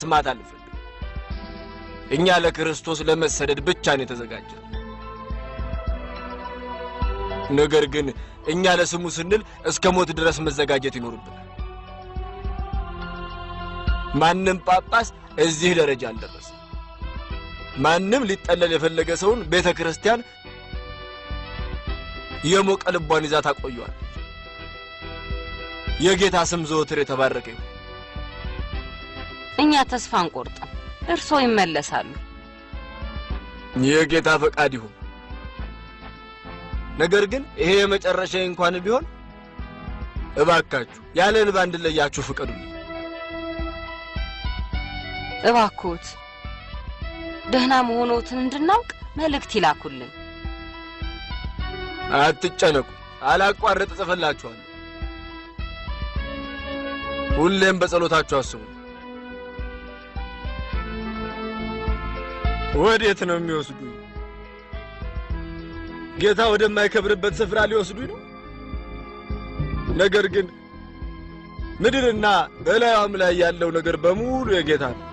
መስማት አልፈልግም። እኛ ለክርስቶስ ለመሰደድ ብቻ ነው የተዘጋጀን። ነገር ግን እኛ ለስሙ ስንል እስከ ሞት ድረስ መዘጋጀት ይኖርብናል። ማንም ጳጳስ እዚህ ደረጃ አልደረሰም። ማንም ሊጠለል የፈለገ ሰውን ቤተክርስቲያን የሞቀ ልቧን ይዛ ታቆየዋለች። የጌታ ስም ዘወትር የተባረከ ይሁን። እኛ ተስፋ አንቆርጥም፣ እርሶ ይመለሳሉ። የጌታ ፈቃድ ይሁን። ነገር ግን ይሄ የመጨረሻ እንኳን ቢሆን እባካችሁ ያለ እንባ እንድለያችሁ ፍቀዱልኝ። እባክዎት ደህና መሆኖትን እንድናውቅ መልእክት ይላኩልን። አትጨነቁ፣ አላቋርጥ ጽፈላችኋለሁ። ሁሌም በጸሎታችሁ አስቡ። ወዴት ነው የሚወስዱኝ? ጌታ ወደማይከብርበት ስፍራ ሊወስዱኝ ነው። ነገር ግን ምድርና በላዩም ላይ ያለው ነገር በሙሉ የጌታ ነው።